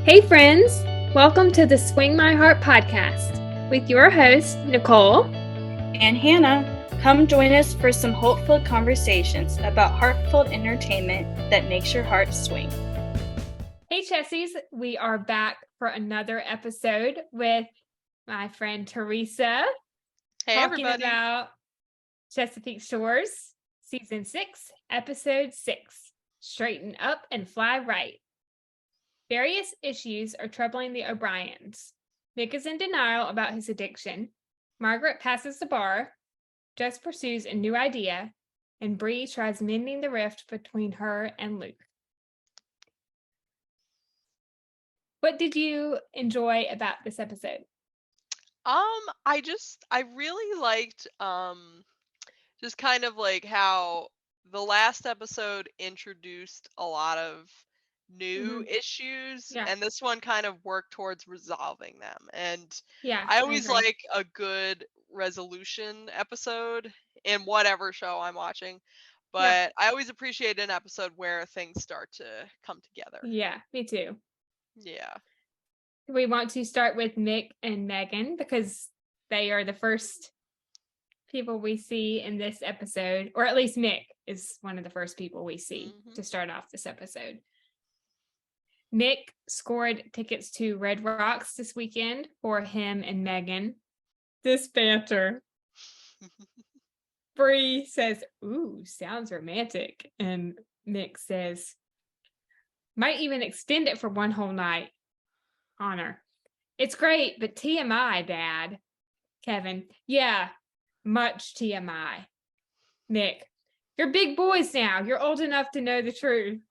Hey, friends! Welcome to the Swing My Heart podcast with your host, Nicole and Hannah. Come join us for some hopeful conversations about heartfelt entertainment that makes your heart swing. Hey, Chessies! We are back for another episode with my friend Theresa. Hey, talking everybody. about Chesapeake Shores, Season 6, Episode 6, Straighten Up and Fly Right. Various issues are troubling the O'Briens. Nick is in denial about his addiction. Margaret passes the bar. Jess pursues a new idea. And Bree tries mending the rift between her and Luke. What did you enjoy about this episode? I really liked just kind of like how the last episode introduced a lot of new issues, Yeah. and this one kind of worked towards resolving them. And Yeah, I always agree. like a good resolution episode in whatever show I'm watching, but I always appreciate an episode where things start to come together. Yeah, me too. Yeah. We want to start with Mick and Megan because they are the first people we see in this episode, or at least Mick is one of the first people we see to start off this episode. Mick scored tickets to Red Rocks this weekend for him and Megan. This banter. Bree says, "Ooh, sounds romantic." And Mick says, "Might even extend it for one whole night." Honor. "It's great, but TMI, Dad." Kevin. "Yeah, much TMI." Mick. "You're big boys now. You're old enough to know the truth."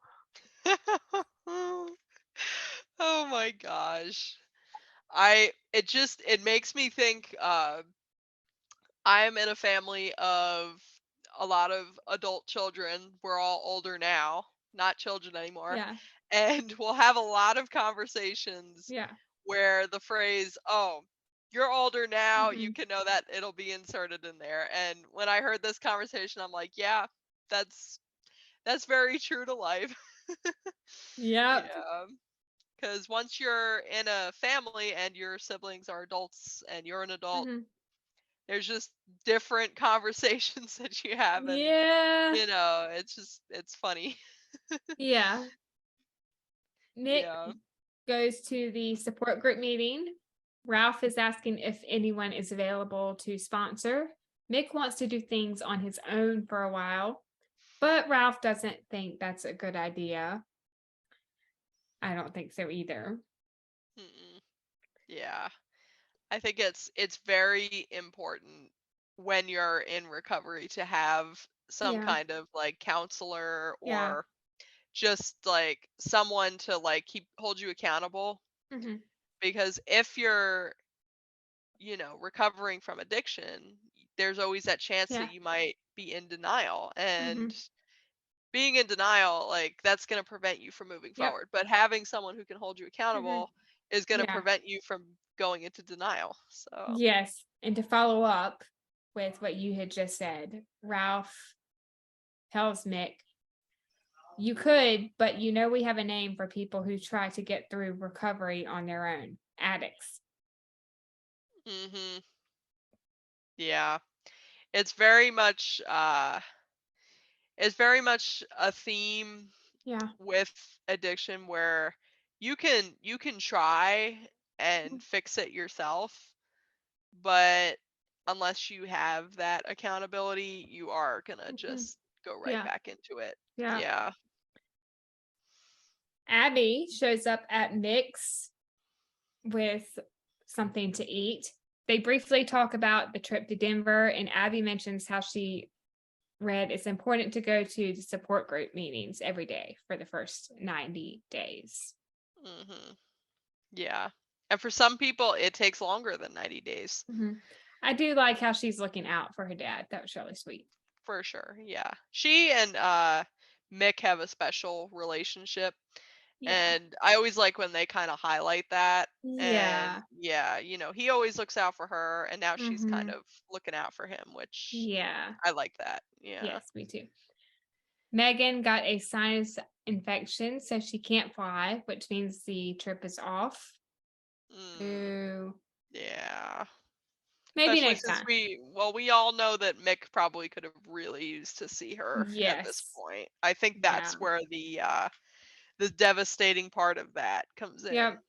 Oh my gosh. It makes me think I'm in a family of a lot of adult children. We're all older now, not children anymore. Yeah. And we'll have a lot of conversations Yeah. where the phrase, "Oh, you're older now," you can know that it'll be inserted in there. And when I heard this conversation, I'm like, yeah, that's very true to life. Yep. Yeah. Because once you're in a family and your siblings are adults and you're an adult, there's just different conversations that you have, and Yeah. it's funny. Yeah. Nick Yeah. goes to the support group meeting. Ralph is asking if anyone is available to sponsor. Mick wants to do things on his own for a while, but Ralph doesn't think that's a good idea. I don't think so either. Yeah. I think it's very important when you're in recovery to have some kind of like counselor or just like someone to like hold you accountable, because if you're recovering from addiction, there's always that chance that you might be in denial, and being in denial, like, that's going to prevent you from moving forward. But having someone who can hold you accountable is going to prevent you from going into denial. So yes, and to follow up with what you had just said, Ralph tells Mick, "You could, but we have a name for people who try to get through recovery on their own. Addicts." yeah, it's very much a theme with addiction where you can try and fix it yourself, but unless you have that accountability, you are gonna just go right back into it. Yeah. Abby shows up at Mick's with something to eat. They briefly talk about the trip to Denver, and Abby mentions how she read it's important to go to the support group meetings every day for the first 90 days. Yeah. And for some people, it takes longer than 90 days. I do like how she's looking out for her dad. That was really sweet. For sure. Yeah. She and Mick have a special relationship. And I always like when they kind of highlight that. And yeah, he always looks out for her, and now she's kind of looking out for him, which I like that. Yeah. Yes, me too. Megan got a sinus infection, so she can't fly, which means the trip is off. Mm, Ooh. yeah. Maybe Especially next since time. we all know that Mick probably could have really used to see her at this Yes. point. I think Yeah. that's where the devastating part of that comes in, Yep.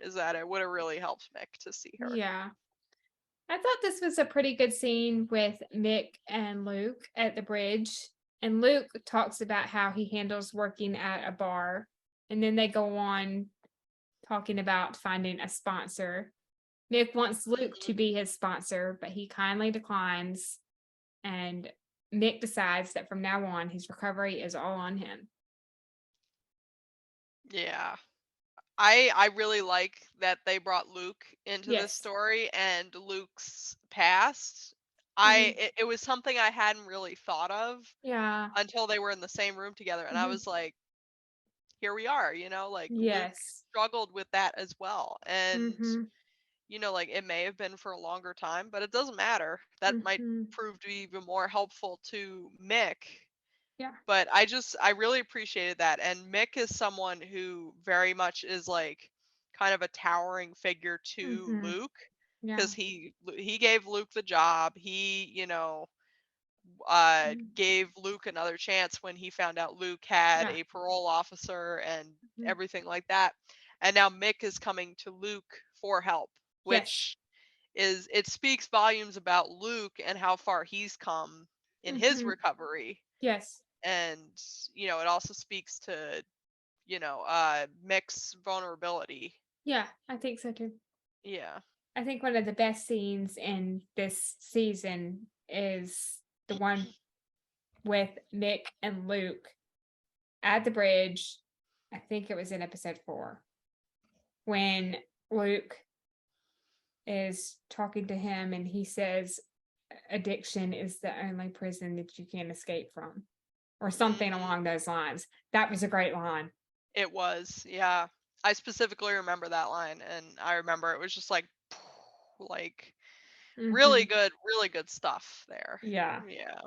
is that it would have really helped Mick to see her. Yeah. I thought this was a pretty good scene with Mick and Luke at the bridge. And Luke talks about how he handles working at a bar. And then they go on talking about finding a sponsor. Mick wants Luke to Mhm. be his sponsor, but he kindly declines. And Mick decides that from now on, his recovery is all on him. Yeah. I really like that they brought Luke into this Yes. story, and Luke's past. Hmm. It was something I hadn't really thought of Yeah. until they were in the same room together, and I Hmm. was like, here we are, like Luke Yes. struggled with that as well. And Hmm. like it may have been for a longer time, but it doesn't matter. That might Hmm. prove to be even more helpful to Mick. Yeah. But I really appreciated that. And Mick is someone who very much is like kind of a towering figure to Hmm. Luke, Yeah. because he gave Luke the job. He, Mhm. gave Luke another chance when he found out Luke had Yeah. a parole officer and Mhm. everything like that. And now Mick is coming to Luke for help, Yes. which it speaks volumes about Luke and how far he's come in his Mhm. recovery. Yes. And it also speaks to Mick's vulnerability. Yeah, I think so too. Yeah. I think one of the best scenes in this season is the one with Mick and Luke at the bridge. I think it was in episode 4 when Luke is talking to him and he says addiction is the only prison that you can't escape from, or something Hmm. along those lines. That was a great line. It was, yeah. I specifically remember that line, and I remember it was just like, like Hmm. really good stuff there. Yeah. Yeah.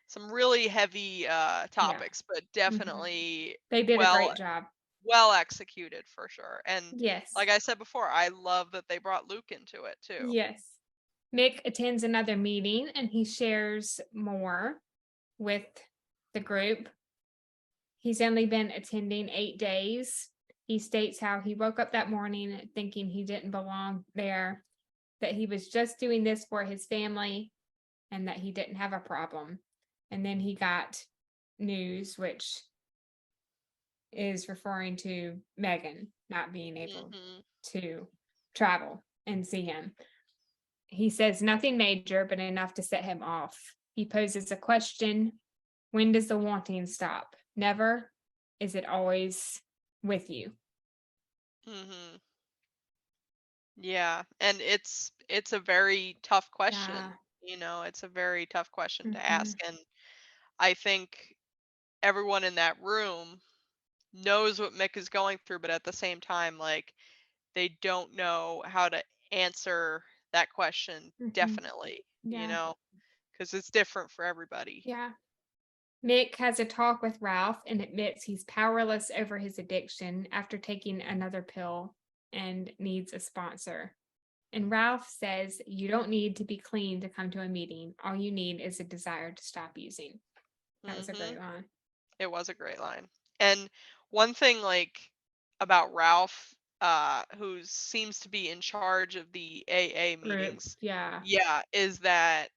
Some really heavy Yeah. topics, but Hmm. definitely They did a well great job. well executed for sure. And Yes. like I said before, I love that they brought Luke into it too. Yes. Mick attends another meeting and he shares more with the group. He's only been attending 8 days. He states how he woke up that morning thinking he didn't belong there, that he was just doing this for his family, and that he didn't have a problem. And then he got news, which is referring to Megan not being able Hmm. to travel and see him. He says nothing major, but enough to set him off. He poses a question: when does the wanting stop? Never? Is it always with you? Hmm. Yeah, and it's a very tough question. Yeah. It's a very tough question to Hmm. ask, and I think everyone in that room knows what Mick is going through, but at the same time, like they don't know how to answer that question Hmm. definitely, Yeah. because it's different for everybody. Yeah. Mick has a talk with Ralph and admits he's powerless over his addiction after taking another pill and needs a sponsor. And Ralph says, you don't need to be clean to come to a meeting. All you need is a desire to stop using. That was a Hmm. great line. It was a great line. And one thing like about Ralph, who seems to be in charge of the AA Group. meetings, Yeah. yeah, is that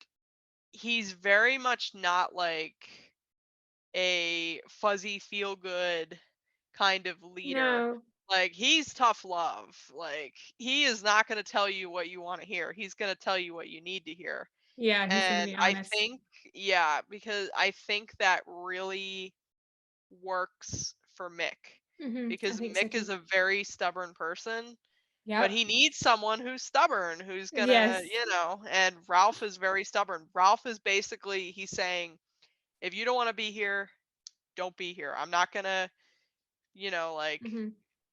he's very much not like a fuzzy feel good kind of leader. No. Like he's tough love. Like he is not going to tell you what you want to hear. He's going to tell you what you need to hear. Yeah, he's going to And be I honest. think yeah, because I think that really works for Mick, I because think so Mick too. is a very stubborn person, but Yep. he needs someone who's stubborn, who's gonna, Yes. and Ralph is very stubborn. Ralph is basically, he's saying, if you don't want to be here, don't be here. I'm not gonna, like, Hmm.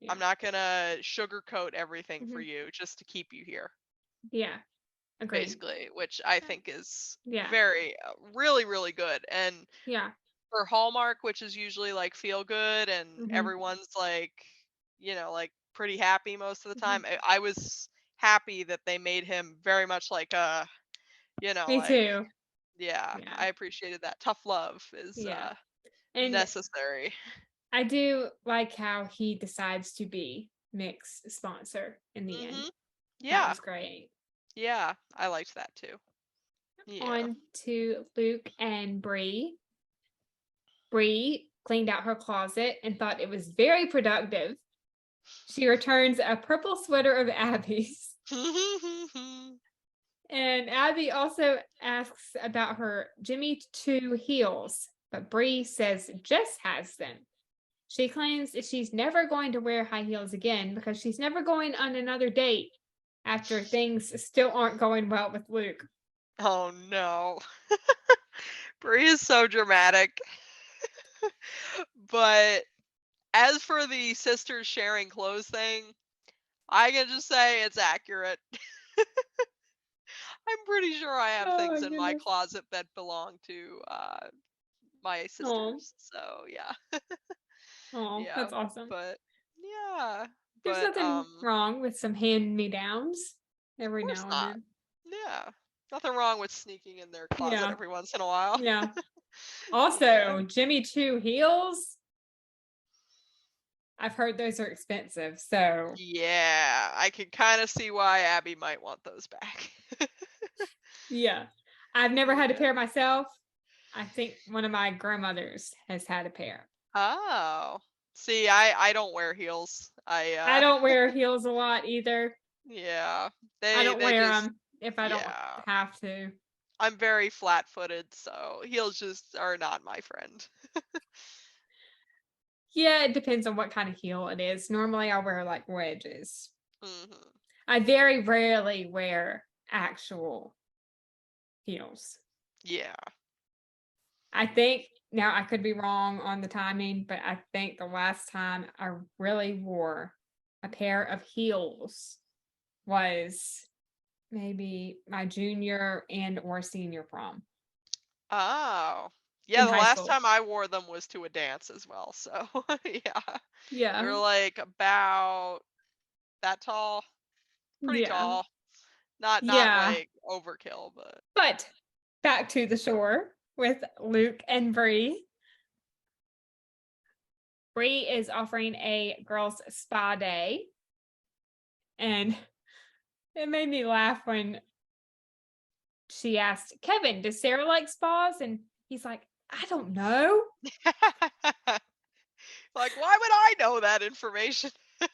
I'm Yeah. not gonna sugarcoat everything for Hmm. you just to keep you here, Yeah. Agreed. basically, which I think is Yeah. very, really, really good. And Yeah. for Hallmark, which is usually like feel good and Mhm. everyone's like, like pretty happy most of the Mhm. time. I was happy that they made him very much like Me like, too. yeah, Yeah. I appreciated that. Tough love is Yeah. And necessary. I do like how he decides to be Mick's sponsor in the end. Mhm. That Yeah. was great. Yeah, I liked that too. Yeah. On to Luke and Bree. Bree cleaned out her closet and thought it was very productive. She returns a purple sweater of Abby's. And Abby also asks about her Jimmy 2 heels, but Bree says Jess has them. She claims that she's never going to wear high heels again because she's never going on another date after things still aren't going well with Luke. Oh no. Brie is so dramatic. But as for the sisters sharing clothes thing, I can just say it's accurate. I'm pretty sure I have Oh my things in my goodness. closet that belong to my Oh, sisters. So yeah. oh, Yeah. that's awesome. But yeah. There's But nothing wrong with some hand me downs of every course now and not. then. Yeah. Nothing wrong with sneaking in their closet Yeah, every once in a while. yeah. Yeah. Also, Jimmy 2 heels. I've heard those are expensive. So, Yeah, I can kind of see why Abby might want those back. yeah. I've never had a Yeah. pair myself. I think one of my grandmothers has had a pair. Oh. See, I don't wear heels. I don't wear heels a lot either. Yeah. I They don't they wear just them if I don't yeah. have to. I'm very flat-footed, so heels just are not my friend. Yeah, it depends on what kind of heel it is. Normally, I wear like wedges. Mhm. I very rarely wear actual heels. Yeah. I think now I could be wrong on the timing, but I think the last time I really wore a pair of heels was maybe my junior and or senior prom Oh. Yeah, in the high last school. time I wore them was to a dance as well, so yeah. Yeah. They're like about that tall, pretty Yeah. tall. Not Yeah. like overkill, but But back to the shore with Luke and Bree. Bree is offering a girls' spa day. And it made me laugh when she asked Kevin, does Sarah like spas? And he's like, I don't know. like, why would I know that information? It's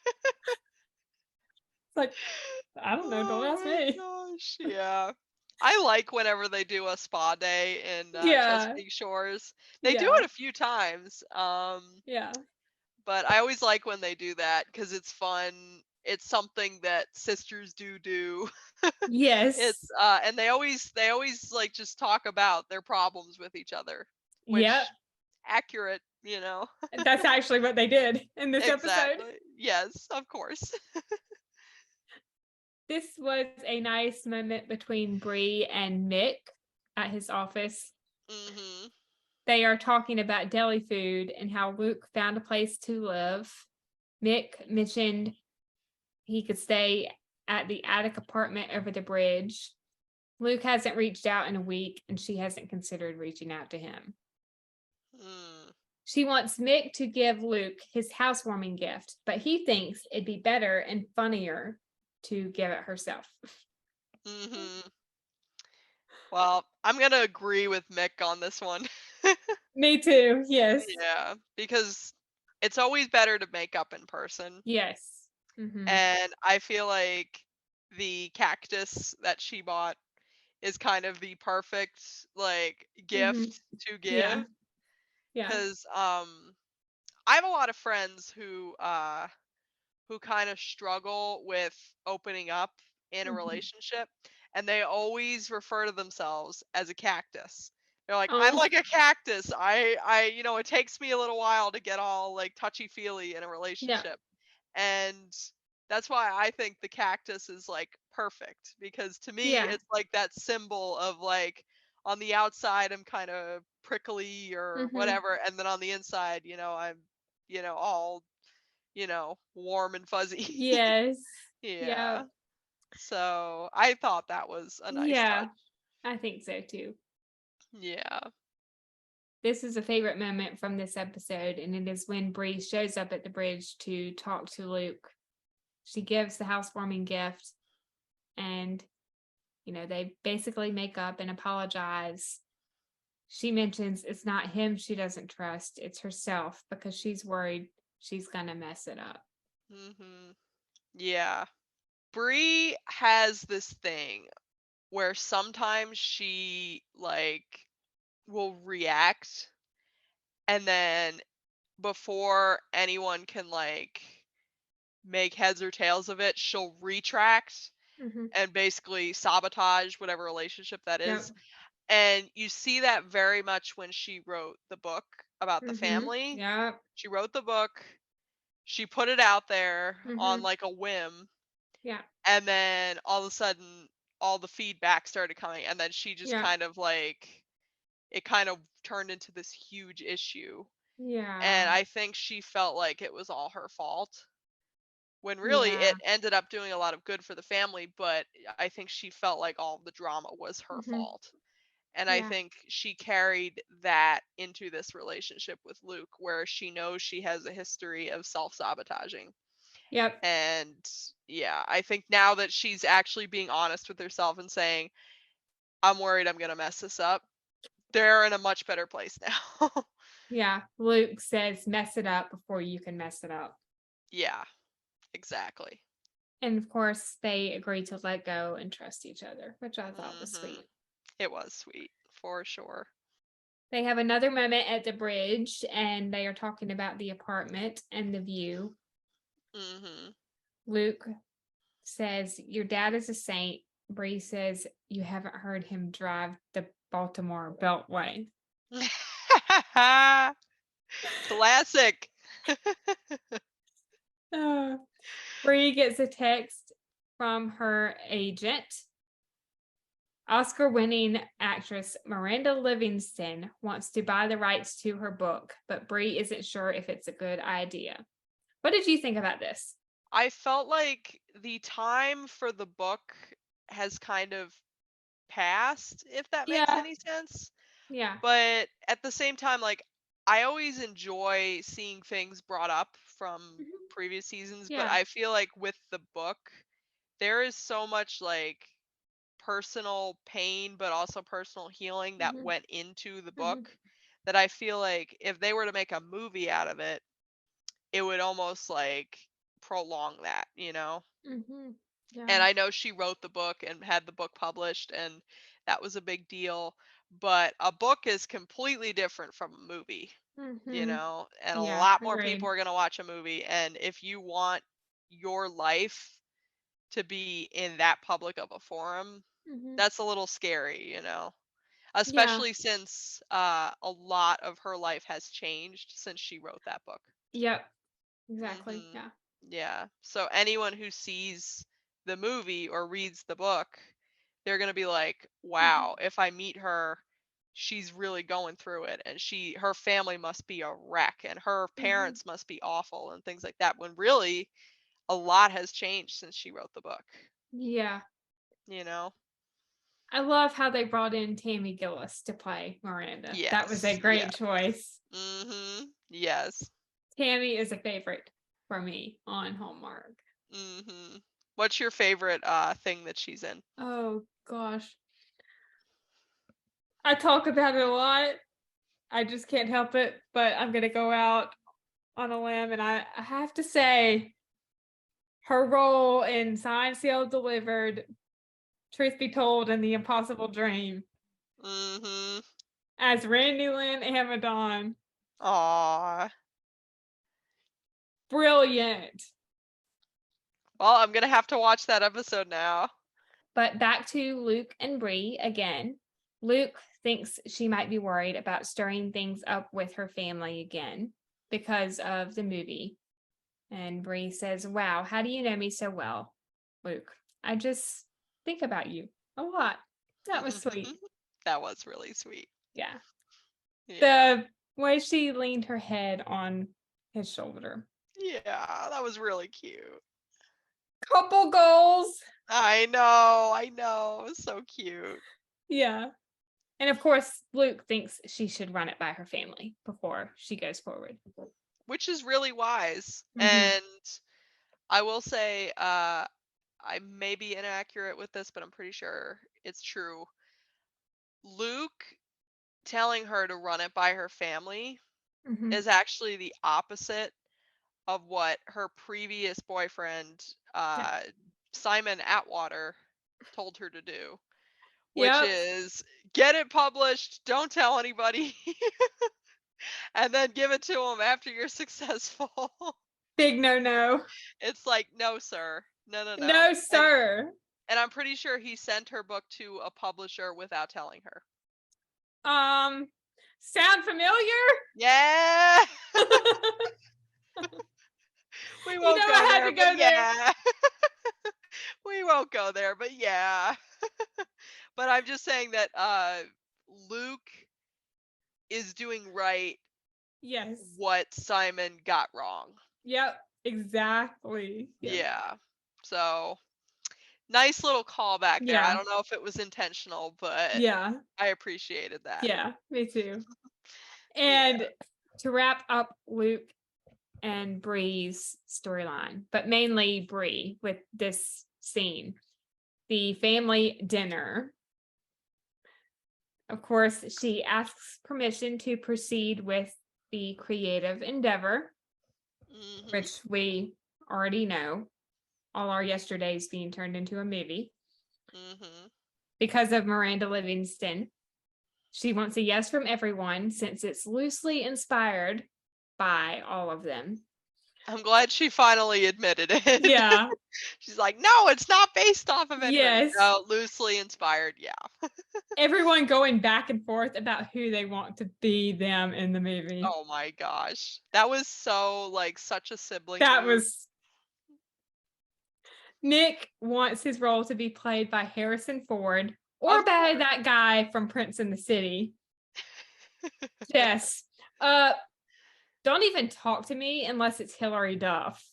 like, I don't know. Don't Oh ask my me. gosh, yeah. I like whenever they do a spa day in Yeah. Chesapeake Shores. They do Yeah. it a few times, Yeah. but I always like when they do that because it's fun. It's something that sisters do. It's Yes. and they always like just talk about their problems with each other, Yep. which accurate. That's actually what they did in this episode. Exactly. Yes, of course. This was a nice moment between Bree and Mick at his office. Mhm. They are talking about deli food and how Luke found a place to live. Mick mentioned he could stay at the attic apartment over the bridge. Luke hasn't reached out in a week, and she hasn't considered reaching out to him. Mm. She wants Mick to give Luke his housewarming gift, but he thinks it'd be better and funnier to give it herself. Mhm. Well, I'm gonna agree with Mick on this one. Me too. Yes. Yeah, because it's always better to make up in person, Yes. Mm-hmm. and I feel like the cactus that she bought is kind of the perfect like Mm-hmm. gift to Yeah. give Yeah. because I have a lot of friends who kind of struggle with opening up in a Mm-hmm. relationship and they always refer to themselves as a cactus. They're like, I'm Oh, like a cactus. It takes me a little while to get all like touchy feely in a yeah. relationship. And that's why I think the cactus is like perfect because to me Yeah. it's like that symbol of like on the outside I'm kind of prickly or whatever, and then on the inside, I'm, all, warm and fuzzy. Yes. Yeah. Yep. So I thought that was a nice touch. Yeah, I think so too. Yeah. This is a favorite moment from this episode, and it is when Bree shows up at the bridge to talk to Luke. She gives the housewarming gift, and they basically make up and apologize. She mentions it's not him she doesn't trust, it's herself, because she's worried she's gonna mess it up. Yeah. Bree has this thing where sometimes she will react, and then before anyone can make heads or tails of it, she'll retract Mm-hmm. and basically sabotage whatever relationship that Yep. is. And you see that very much when she wrote the book about the Mm-hmm. family. Yep. She wrote the book, she put it out there on Mm-hmm. like a whim, Yeah. and then all of a sudden all the feedback started coming, and then she just Yeah. kind of it kind of turned into this huge issue. And Yeah. I think she felt like it was all her fault, when really it Yeah. ended up doing a lot of good for the family, but I think she felt like all the drama was her Mm-hmm. fault. And I Yeah. think she carried that into this relationship with Luke, where she knows she has a history of self-sabotaging. Yep. And yeah, I think now that she's actually being honest with herself and saying, I'm worried I'm going to mess this up, they're in a much better place now. Yeah. Luke says, mess it up before you can mess it up. Yeah, exactly. And of course, they agree to let go and trust each other, which I thought was hmm sweet. It was sweet, for sure. They have another moment at the bridge and they are talking about the apartment and the view. hmm Luke says, your dad is a saint. Bree says, you haven't heard him drive the Baltimore Beltway. Classic. Bree gets a text from her agent. Oscar-winning actress Miranda Livingston wants to buy the rights to her book, but Bree isn't sure if it's a good idea. What did you think about this? I felt like the time for the book has kind of passed, if that makes Yeah, any sense. yeah, But at the same time, I always enjoy seeing things brought up from mhm, previous seasons, but yeah, I feel like with the book, there is so much personal pain, but also personal healing that mhm, went into the mhm, book, that I feel like if they were to make a movie out of it, it would almost prolong that. mhm, And yeah, I know she wrote the book and had the book published, and that was a big deal. But a book is completely different from a movie, mhm, and a yeah, lot more people agreed. are going to watch a movie. And if you want your life to be in that public of a forum, Mhm, that's a little scary. yeah, Especially since a lot of her life has changed since she wrote that book. yep, exactly, Mhm. yeah, Yeah. So anyone who sees the movie or reads the book, they're going to be like, mhm, "Wow, if I meet her, she's really going through it, and her family must be a wreck, and her mhm, parents must be awful," and things like that, when really a lot has changed since she wrote the book, yeah. you know? I love how they brought in Tammy Gillis to play Miranda. That was a Yes. Yeah. great choice. Yes. Tammy is a favorite for me on Hallmark. What's your favorite thing that she's in? Oh gosh. I talk about it a lot. I just can't help it, but I'm gonna go out on a limb and I have to say her role in Signed, Sealed, Delivered, Truth Be Told, and The Impossible Dream Mhm. as Randy Lynn Amadon. Aw. Brilliant. Well, I'm gonna have to watch that episode now. But back to Luke and Bree again. Luke thinks she might be worried about stirring things up with her family again because of the movie. And Bree says, wow, how do you know me so well, Luke? I just think about you a lot. That was sweet. That was really sweet. Yeah. Yeah. The way she leaned her head on his shoulder. Yeah, that was really cute. Couple goals. I know. It was so cute. Yeah. And of course, Luke thinks she should run it by her family before she goes forward. Which is really wise. Mhm. And I will say, I may be inaccurate with this, but I'm pretty sure it's true. Luke telling her to run it by her family Mhm. is actually the opposite of what her previous boyfriend, Yeah. Simon Atwater, told her to do, which Yep. is get it published, don't tell anybody, and then give it to him after you're successful. Big no. It's like, no, sir. No, no. No, sir. And I'm pretty sure he sent her book to a publisher without telling her. Sound familiar? Yeah. We You won't know go I had there, to but go there. yeah. We won't go there, but yeah. But I'm just saying that Luke is doing right Yes. what Simon got wrong. Yep. Exactly. Yep. Yeah. So, nice little callback there. I Yeah. don't know if it was intentional, but Yeah. I appreciated that. Yeah. Me too. Yeah. And to wrap up Luke and Bree's storyline, but mainly Bree with this scene, the family dinner. Of course, she asks permission to proceed with the creative endeavor, Mhm. which we already know, all our yesterdays being turned into a movie. Mhm. Because of Miranda Livingston, she wants a yes from everyone since it's loosely inspired by all of them. I'm glad she finally admitted it. Yeah. She's like, "No, it's not based off of anybody." Yes. No, loosely inspired, yeah. Everyone going back and forth about who they want to be them in the movie. Oh my gosh. That was so, like, such a sibling That move. was Nick wants his role to be played by Harrison Ford or Of by course. that guy from Prince in the City. Yes. Don't even talk to me unless it's Hilary Duff.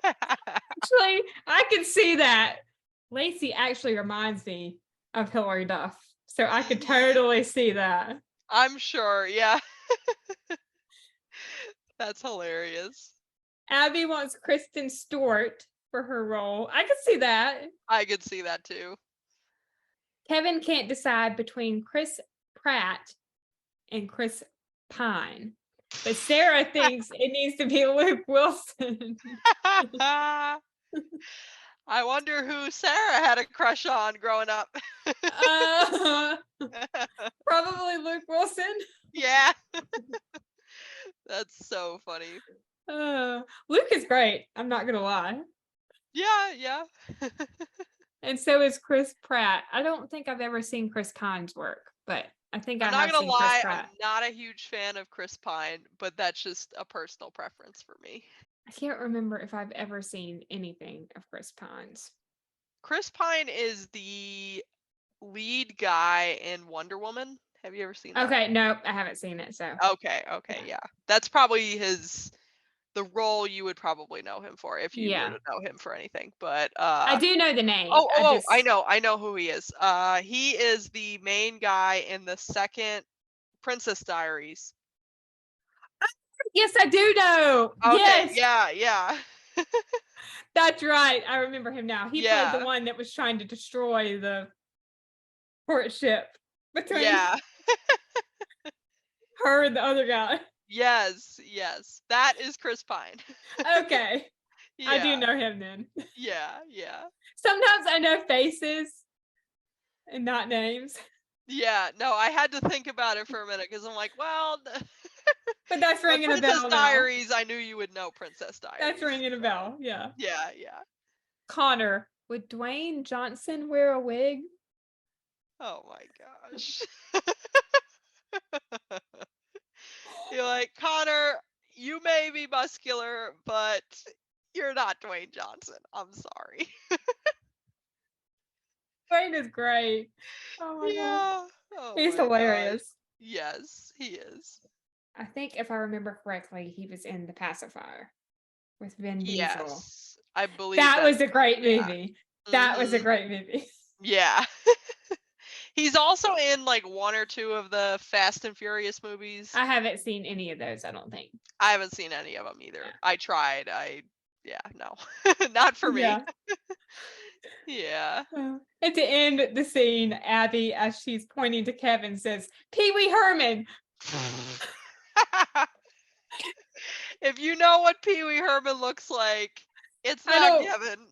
Actually, I can see that. Lacey actually reminds me of Hilary Duff. So I could totally see that. I'm sure, yeah. That's hilarious. Abby wants Kristen Stewart for her role. I could see that. I could see that too. Kevin can't decide between Chris Pratt and Chris Pine. But Sarah thinks it needs to be Luke Wilson. I wonder who Sarah had a crush on growing up. Probably Luke Wilson. Yeah. That's so funny. Luke is great. I'm not gonna lie. Yeah. And so is Chris Pratt. I don't think I've ever seen Chris Pine's work, but I think I I'm not have gonna seen Chris lie, I'm Pratt. not a huge fan of Chris Pine, but that's just a personal preference for me. I can't remember if I've ever seen anything of Chris Pine's. Chris Pine is the lead guy in Wonder Woman. Have you ever seen that? Okay, nope, I haven't seen it. So Okay, yeah. That's probably the role you would probably know him for if you were yeah, to know him for anything. But I do know the name. I know who he is. He is the main guy in the second Princess Diaries. Yes, I do know. Okay, Yes, yeah. that's right. I remember him now. He played the Yeah. one that was trying to destroy the courtship between Yeah. her and the other guy. Yes. That is Chris Pine. Okay, I do Yeah. know him then. Yeah. Sometimes I know faces and not names, Yeah. No, I had to think about it for a minute because I'm like, well, but that's but ringing a Princess bell now. Diaries, I knew you would know Princess Diaries. That's ringing a bell. Yeah. Yeah. Connor, would Dwayne Johnson wear a wig? Oh my gosh. You're like, Connor, you may be muscular, but you're not Dwayne Johnson. I'm sorry. Dwayne is great. Oh my god. Yeah. Oh He's my gosh. hilarious. Yes, he is. I think if I remember correctly, he was in The Pacifier with Vin Diesel. Yes, I believe That that. was a great Yeah. movie. That was a Mhm. great movie. Yeah. He's also in like one or two of the Fast and Furious movies. I haven't seen any of those, I don't think. I haven't seen any of them either. Yeah. I tried. Yeah, no. Not for me. Yeah. Yeah. At the end of the scene, Abby, as she's pointing to Kevin, says, Pee Wee Herman. If you know what Pee Wee Herman looks like, it's I not don't Kevin.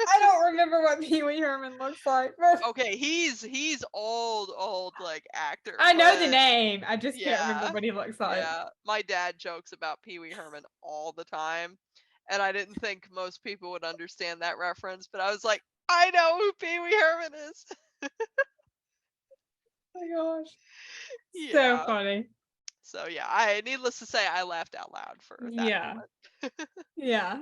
I don't remember what Pee Wee Herman looks like, but Okay, he's old like actor, I know the but name. I just can't remember yeah. what he looks like. Yeah. My dad jokes about Pee Wee Herman all the time, and I didn't think most people would understand that reference, but I was like, I know who Pee Wee Herman is. Oh my gosh. So Yeah. funny. So yeah, I needless to say, I laughed out loud for that Yeah. moment. Yeah.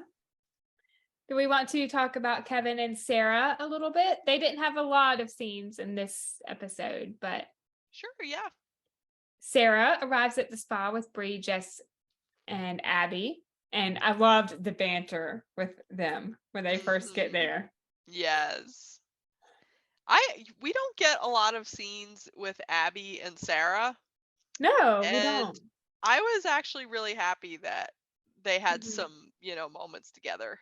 Do we want to talk about Kevin and Sarah a little bit? They didn't have a lot of scenes in this episode, but Sure, yeah. Sarah arrives at the spa with Bree, Jess, and Abby. And I loved the banter with them when they first get Mhm. there. Yes. We don't get a lot of scenes with Abby and Sarah, No, we and don't. I was actually really happy that they had Mhm. some, moments together.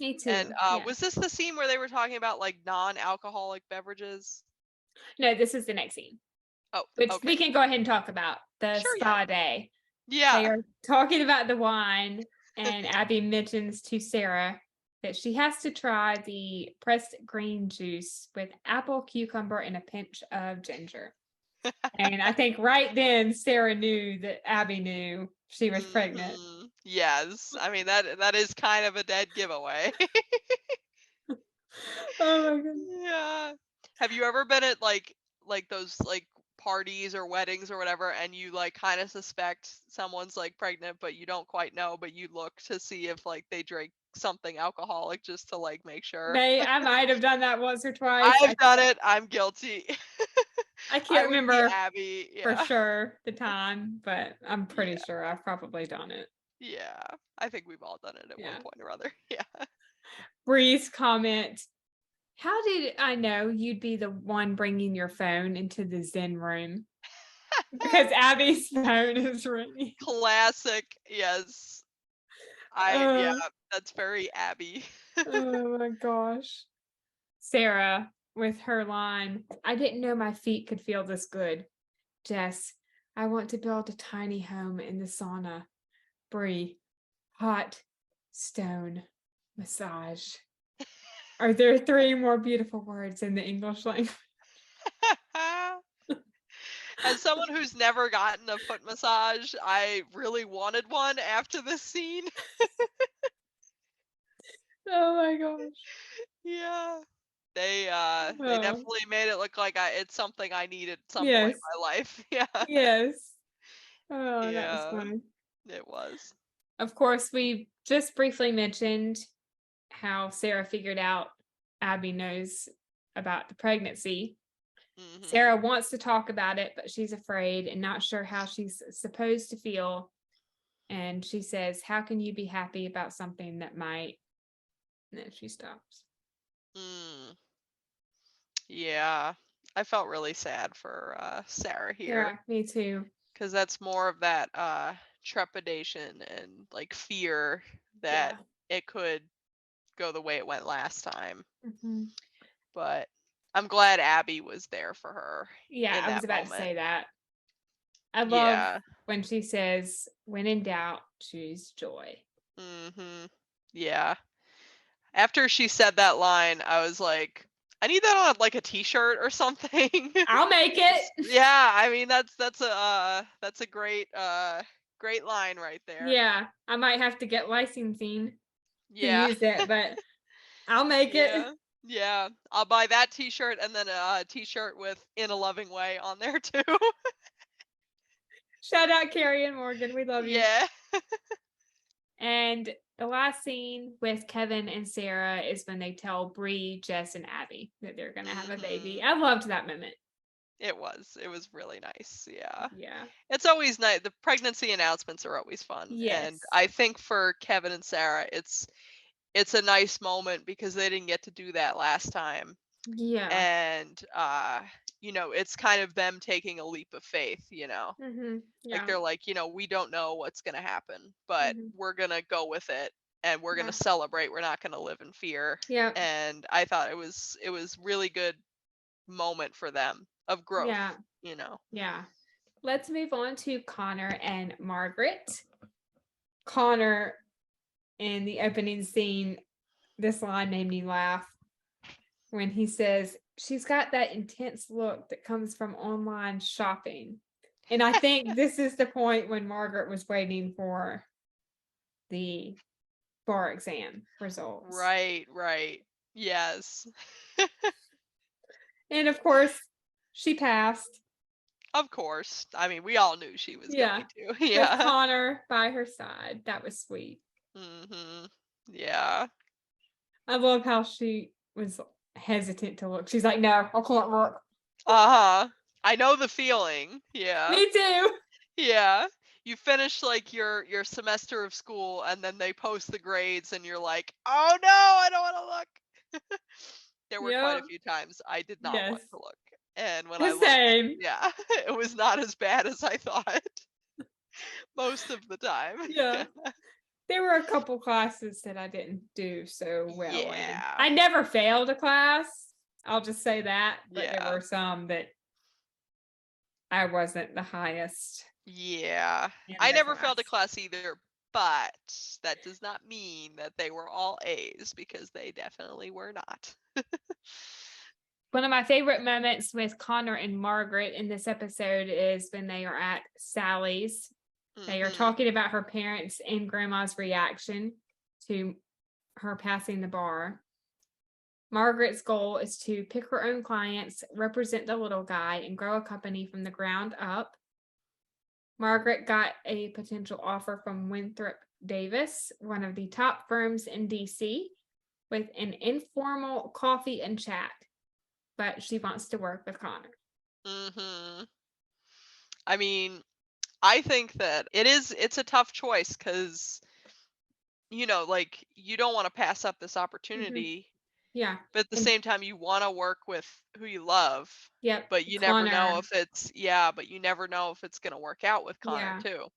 Me And too. Yeah. was this the scene where they were talking about like non-alcoholic beverages? No, this is the next scene, Oh, which we okay. can go ahead and talk about the Sure, yeah. spa day. They Yeah. are talking about the wine, and Abby mentions to Sarah that she has to try the pressed green juice with apple, cucumber, and a pinch of ginger. And I think right then Sarah knew that Abby knew she was pregnant. Yes. I mean that is kind of a dead giveaway. Oh my goodness. Yeah. Have you ever been at like those like parties or weddings or whatever and you like kind of suspect someone's like pregnant but you don't quite know but you look to see if like they drink something alcoholic just to like make sure? I might have done that once or twice. I've done it. I'm guilty. I I can't would be remember Abby. for Yeah. sure the time, but I'm pretty Yeah. sure I've probably done it. Yeah. I think we've all done it at one Yeah. point or other. Yeah. Bree's comment, how did I know you'd be the one bringing your phone into the Zen room? Because Abby's phone is ringing. Classic. Yes. Yeah, Uh, that's very Abby. oh my gosh. Sarah with her line, I didn't know my feet could feel this good. Jess, I want to build a tiny home in the sauna. Bree, hot stone massage. Are there three more beautiful words in the English language? As someone who's never gotten a foot massage, I really wanted one after this scene. Oh my gosh. Yeah. They Oh, definitely made it look like it's something I need at some point yes. in my life. Yeah. Yes. Oh, that was Yeah, funny. it was. Of course, we just briefly mentioned how Sarah figured out Abby knows about the pregnancy. Mhm. Sarah wants to talk about it, but she's afraid and not sure how she's supposed to feel. And she says, how can you be happy about something that might? And then she stops. Mm. Yeah. I felt really sad for Sarah here Yeah, me too. because that's more of that trepidation and like fear that Yeah. it could go the way it went last time. Mhm. But I'm glad Abby was there for her Yeah, in I was that about to moment. say that. I love Yeah. when she says, when in doubt, choose joy. Mhm. Yeah. After she said that line, I was like, I need that on like a t-shirt or something. I'll make it. Yeah, I mean that's a great line right there. Yeah, I might have to get licensing to Yeah. use it, but I'll make it. Yeah. Yeah. I'll buy that t-shirt and then a t-shirt with "In a Loving Way" on there too. Shout out Carrie and Morgan. We love you. Yeah. And the last scene with Kevin and Sarah is when they tell Bree, Jess, and Abby that they're going to have a baby. Mhm. I loved that moment. It was really nice. Yeah. Yeah. It's always nice. The pregnancy announcements are always fun. And Yes. I think for Kevin and Sarah, it's a nice moment because they didn't get to do that last time. Yeah. And it's kind of them taking a leap of faith, Like Yeah. they're like, we don't know what's going to happen, but we're going to go with it and we're going Yeah. to celebrate. We're not going to live in fear. Yeah. And I thought it was really good moment for them of growth, Yeah. Yeah. Let's move on to Connor and Margaret. Connor, in the opening scene, this line made me laugh when he says, "She's got that intense look that comes from online shopping." And I think this is the point when Margaret was waiting for the bar exam results. Right. Yes. And of course, she passed. Of course. I mean, we all knew she was Yeah. going to. With Yeah. Connor by her side. That was sweet. Mhm. Yeah. I love how she was hesitant to look. She's like, "No, I can't look." Uh-huh. I know the feeling. Yeah. Me too. Yeah. You finish like your semester of school and then they post the grades and you're like, "Oh no, I don't want to look." There were quite a Yep. few times I did not Yes. want to look. And when I The looked, same. yeah, it was not as bad as I thought most of the time. Yeah. There were a couple classes that I didn't do so well in. Yeah. I never failed a class. I'll just say that, but there Yeah. were some that I wasn't the highest Yeah. in I the never failed a class. class either, but that does not mean that they were all A's because they definitely were not. One of my favorite moments with Connor and Margaret in this episode is when they are at Sally's. They are Mhm. talking about her parents and grandma's reaction to her passing the bar. Margaret's goal is to pick her own clients, represent the little guy, and grow a company from the ground up. Margaret got a potential offer from Winthrop Davis, one of the top firms in DC, with an informal coffee and chat, but she wants to work with Connor. Mhm. I mean, I think that it's a tough choice cuz like you don't want to pass up this Mm-hmm. opportunity, Yeah. but at the And same time you want to work with who you love, yep, but you never know Connor. if it's going to work out with Connor Yeah. too.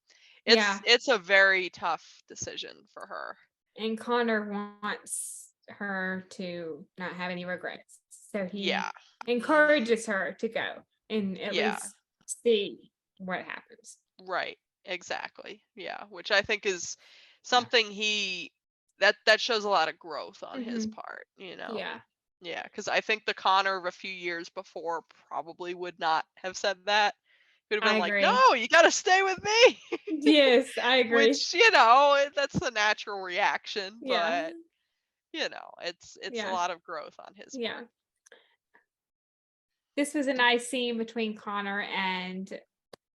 It's Yeah. it's a very tough decision for her. And Connor wants her to not have any regrets. So he Yeah. Mhm. encourages her to go and at Yeah. least see what happens. Right. Exactly. Yeah, which I think is Yeah. something that shows a lot of growth on his Mm-hmm. part. Yeah. Yeah, because I think the Connor of a few years before probably would not have said that. He would have I been like, agree. "No, you got to stay with me." Yes, I agree. Which, that's the natural reaction, Yeah. but it's a Yeah. lot of growth on his Yeah. part. This was a nice scene between Connor and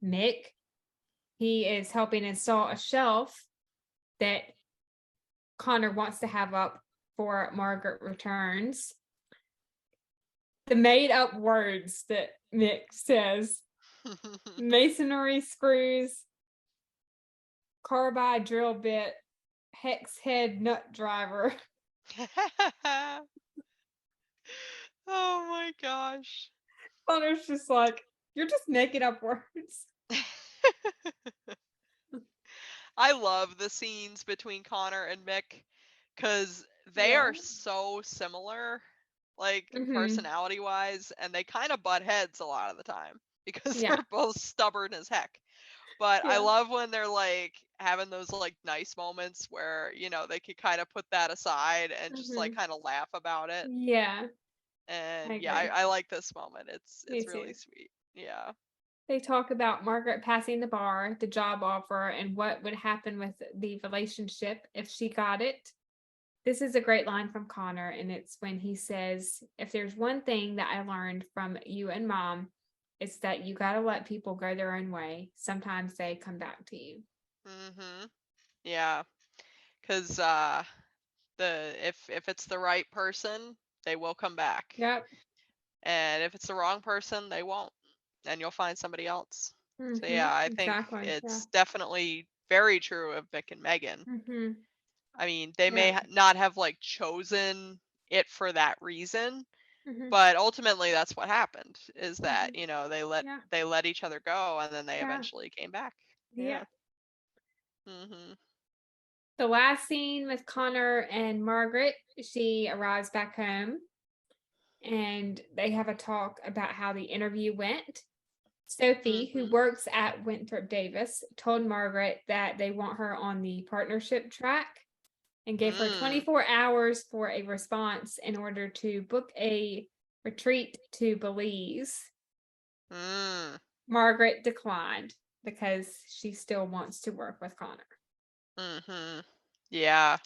Mick. He is helping install a shelf that Connor wants to have up for Margaret returns. The made up words that Mick says: masonry screws, carbide drill bit, hex head nut driver. Oh my gosh. Connor's just like, "You're just making up words." I love the scenes between Connor and Mick because they Yeah. are so similar, like Mm-hmm. personality wise, and they kind of butt heads a lot of the time because Yeah. they're both stubborn as heck. But I Yeah. love when they're like having those like nice moments where, they could kind of put that aside and just like Mm-hmm. kind of laugh about it. Yeah. I And yeah, I, agree. I like this moment. It's Me it's really too. sweet. Yeah. They talk about Margaret passing the bar, the job offer, and what would happen with the relationship if she got it. This is a great line from Connor, and it's when he says, "If there's one thing that I learned from you and mom, it's that you got to let people go their own way. Sometimes they come back to you." Mhm. Yeah. Cuz if it's the right person, they will come back. Yep. And if it's the wrong person, they won't. and you'll find somebody else. So Mm-hmm. yeah, I think Exactly. it's definitely very true of Vic and Megan. Mm-hmm. I mean, they may Yeah. not have like chosen it for that reason, Mm-hmm. but ultimately that's what happened, is that, Mm-hmm. you know, Yeah. they let each other go, and then they Yeah. eventually came back. Yeah. Yeah. Mhm. The last scene with Connor and Margaret, she arrives back home and they have a talk about how the interview went. Sophie, who Mhm. works at Winthrop Davis, told Margaret that they want her on the partnership track and gave her Mm. 24 hours for a response in order to book a retreat to Belize. Mm. Margaret declined because she still wants to work with Connor. Mhm. Yeah.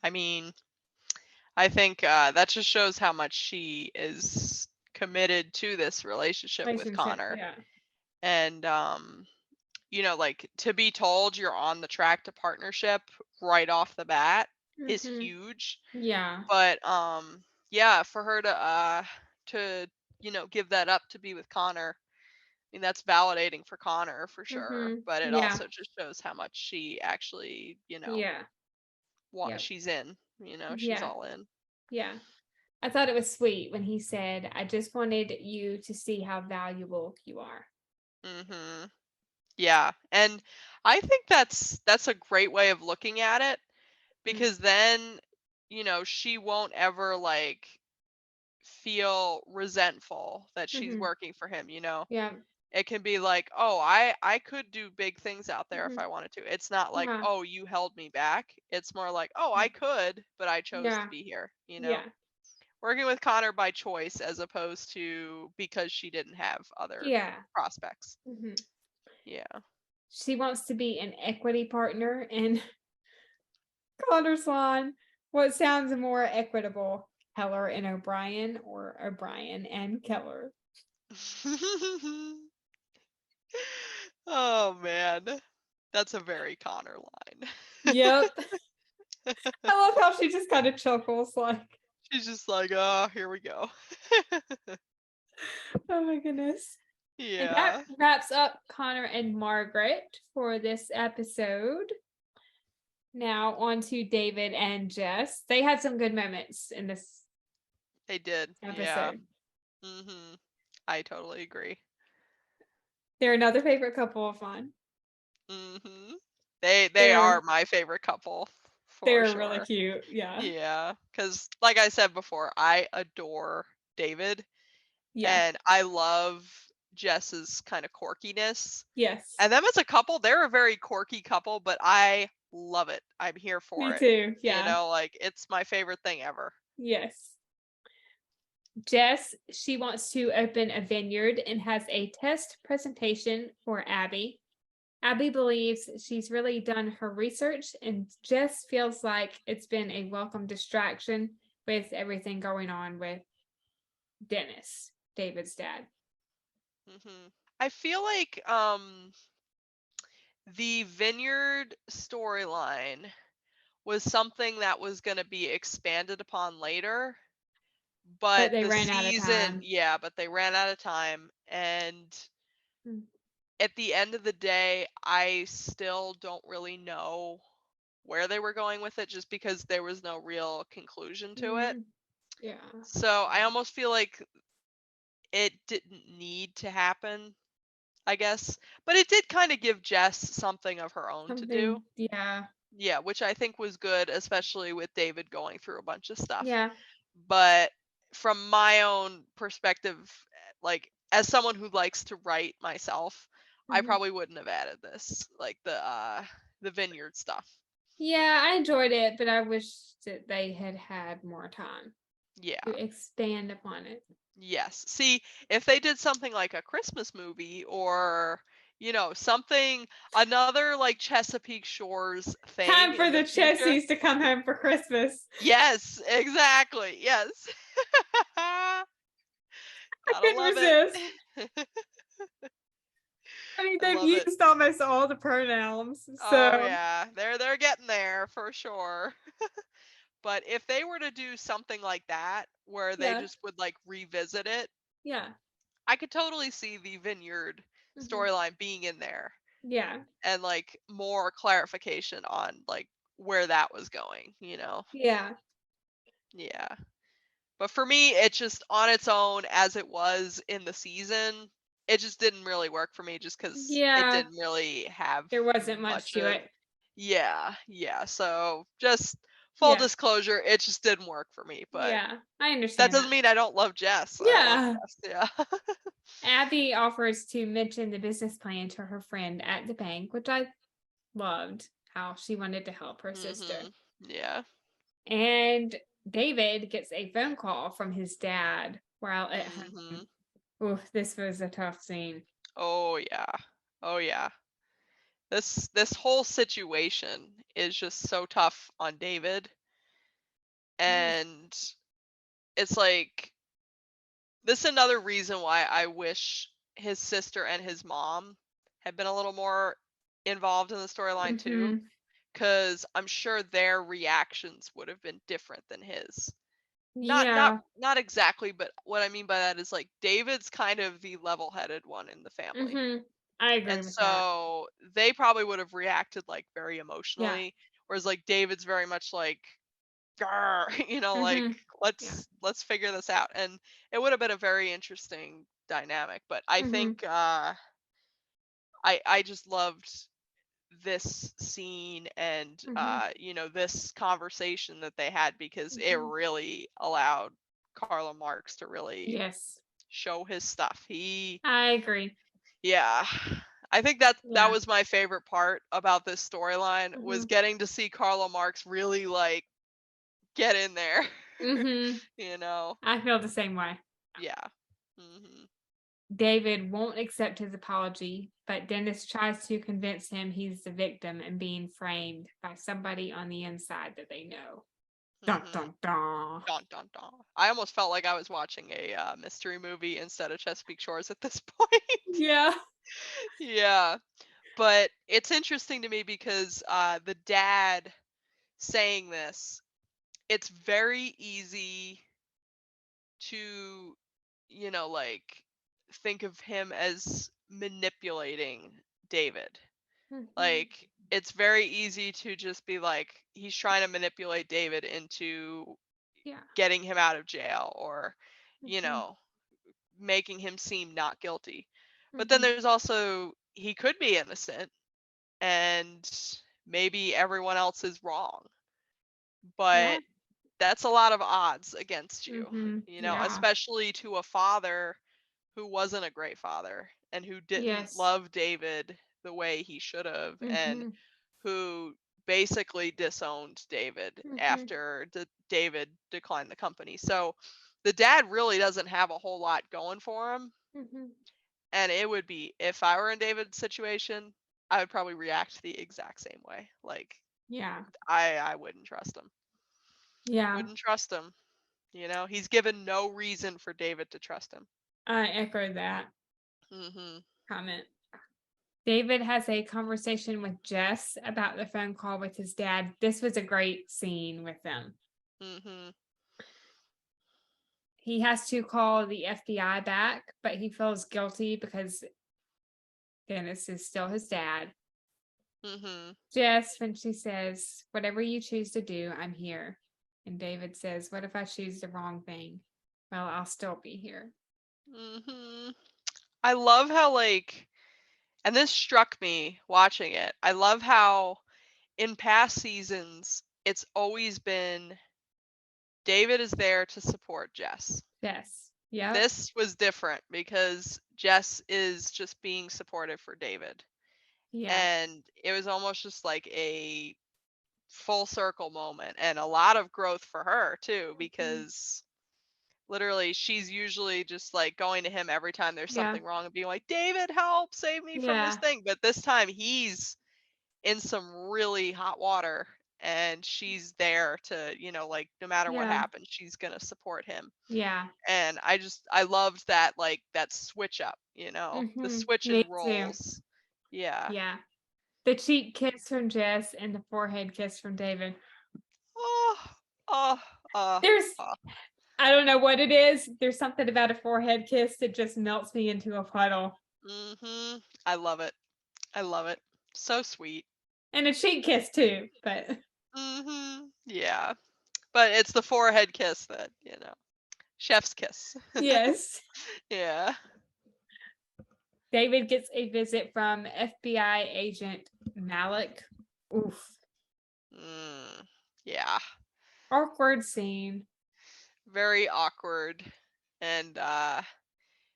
I mean, I think that just shows how much she is committed to this relationship with Relationship, Connor. yeah. And you know, like, to be told you're on the track to partnership right off the bat is Mm-hmm. huge. Yeah. But yeah, for her to you know, give that up to be with Connor, I mean, that's validating for Connor for sure, Mm-hmm. but it Yeah. also just shows how much she actually, you know, Yeah. Yep. she's in, you know, she's Yeah. all in. Yeah. I thought it was sweet when he said, I just wanted you to see how valuable you are. Mhm. Yeah. And I think that's a great way of looking at it, Mm. because then, you know, she won't ever like feel resentful that she's Mm-hmm. working for him, you know. Yeah. It can be like, "Oh, I could do big things out there if Mm-hmm. I wanted to." It's not like, Yeah. "Oh, you held me back." It's more like, "Oh, I could, but I chose to Yeah. be here," you know. Yeah. Working with Connor by choice as opposed to because she didn't have other Yeah. prospects. Mm-hmm. Yeah. She wants to be an equity partner in Connor's line. What sounds more equitable, Keller and O'Brien or O'Brien and Keller? Oh man. That's a very Connor line. Yep. I love how she just kind of chuckles like, She's just like, "Oh, here we go." oh my goodness. And that Yeah. wraps up Connor and Margaret for this episode. Now on to David and Jess. They had some good moments in this They did. Yeah. episode. Mhm. I totally agree. They're another favorite couple of mine. Mhm. They are They're my favorite couple for they're really sure. cute. Yeah. Yeah, cuz like I said before, I adore David, Yeah. and I love Jess's kind of quirkiness. Yes. And them as a couple, they're a very quirky couple, but I love it. I'm here for Me it. too. You Yeah. know, like, it's my favorite thing ever. Yes. Jess, she wants to open a vineyard and has a test presentation for Abby. Abby believes she's really done her research, and Jess feels like it's been a welcome distraction with everything going on with Dennis, David's dad. I feel like the vineyard storyline was something that was going to be expanded upon later, But but they the ran out of season, time. yeah, but they ran out of time, and Mm. at the end of the day, I still don't really know where they were going with it, just because there was no real conclusion to it. Mm. Yeah. So I almost feel like it didn't need to happen, I guess. But it did kind of give Jess something of her own to do. Something. Yeah. Yeah, which I think was good, especially with David going through a bunch of stuff. Yeah. But from my own perspective, like, as someone who likes to write myself, I Mhm. probably wouldn't have added this, like the vineyard stuff. Yeah, I enjoyed it, but I wish that they had had more time Yeah. to expand upon it. Yes. See, if they did something like a Christmas movie, or, you know, something, another like Chesapeake Shores thing Time for in the the future. Chessies to come home for Christmas. Yes, exactly. Yes. I Gotta couldn't love resist. it. I mean, I they've love it. used almost all the pronouns, Oh so yeah, they're getting there for sure. But if they were to do something like that, where they yeah, just would like revisit it, yeah, I could totally see the vineyard storyline being in there. Yeah. And like more clarification on like where that was going, you know? Yeah. Yeah. But for me, it just on its own as it was in the season, it just didn't really work for me just because it Yeah. didn't really have There wasn't much much to of. it. Yeah. So just full Yeah. disclosure, it just didn't work for me. But Yeah. I that understand doesn't that. mean I don't love Jess. I love Yeah. Jess. Yeah. Abby offers to mention the business plan to her friend at the bank, which I loved how she wanted to help her sister. Yeah. And David gets a phone call from his dad while at home. Oh, this was a tough scene. Oh yeah. Oh yeah. This whole situation is just so tough on David. And it's like this is another reason why I wish his sister and his mom had been a little more involved in the storyline too, because I'm sure their reactions would have been different than his. Yeah. Not exactly, but what I mean by that is like David's kind of the level-headed one in the family. I agree And with that. so they probably would have reacted like very Yeah. emotionally, whereas like David's very much like, "Grr," you know, like Yeah. let's figure this out. And it would have been a very interesting dynamic. But I think I just loved this scene and you know, this conversation that they had because it really allowed Carlo Marx to really Yes. show his stuff. I agree. Yeah. I think that Yeah. was my favorite part about this storyline was getting to see Carlo Marx really like get in there. You know. I feel the same way. Yeah. Mhm. David won't accept his apology, but Dennis tries to convince him he's the victim and being framed by somebody on the inside that they know. Dun Mhm. dun dun. Dun dun dun. I almost felt like I was watching a mystery movie instead of Chesapeake Shores at this point. Yeah. Yeah. But it's interesting to me because the dad saying this, it's very easy to, you know, like think of him as manipulating David. Like it's very easy to just be like he's trying to manipulate David into Yeah. getting him out of jail or you know, making him seem not guilty. But then there's also he could be innocent and maybe everyone else is wrong. Yeah. But that's a lot of odds against you, you know, Yeah. especially to a father who wasn't a great father and who didn't Yes. love David the way he should have and Mhm. who basically disowned David after David declined the company. So the dad really doesn't have a whole lot going for him. And it would be if I were in David's situation, I would probably react the exact same way. Like Yeah. I wouldn't trust him. Yeah. Wouldn't trust him. You know, he's given no reason for David to trust him. I echo that Mhm. comment. David has a conversation with Jess about the phone call with his dad. This was a great scene with them. Mhm. He has to call the FBI back, but he feels guilty because Dennis is still his dad. Mhm. Jess, when she says, "Whatever you choose to do, I'm here." And David says, "What if I choose the wrong thing? Well, I'll still be here." Mhm. I love how like and this struck me watching it. I love how in past seasons it's always been David is there to support Jess. Yes. Yep. This was different because Jess is just being supportive for David. Yeah. And it was almost just like a full circle moment and a lot of growth for her too because literally she's usually just like going to him every time there's Yeah. something wrong and being like, David, help, save me from this Yeah. thing. But this time he's in some really hot water and she's there to, you know, like no matter what Yeah. happens, she's going to support him. Yeah. And I loved that, like that switch up, you know, the switch in Me too. roles. Yeah. Yeah. The cheek kiss from Jess and the forehead kiss from David. Oh, oh, oh, There's oh. I don't know what it is. There's something about a forehead kiss that just melts me into a puddle. I love it. I love it. So sweet. And a cheek kiss too, but Yeah. But it's the forehead kiss that, chef's kiss. yes. Yeah. David gets a visit from FBI agent Malik. Oof. Yeah. Awkward scene. Very awkward. And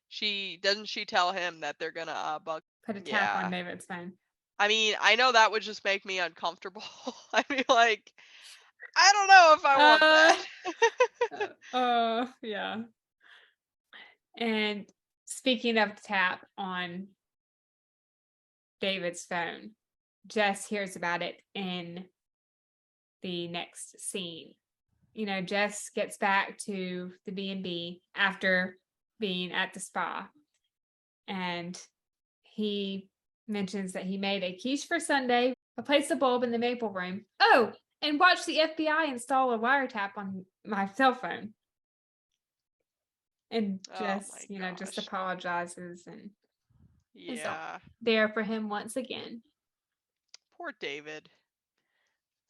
she tell him that they're gonna bug. Put a tap on Yeah. David's phone. I mean, I know that would just make me uncomfortable. I mean, like, I don't know if I want that. Yeah. And speaking of tap on David's phone, Jess hears about it in the next scene. Jess gets back to the B&B after being at the spa, and he mentions that he made a quiche for Sunday, replaced the bulb in the maple room. Oh, and watched the FBI install a wiretap on my cell phone. And Jess, just apologizes and is there for him once again. Poor David.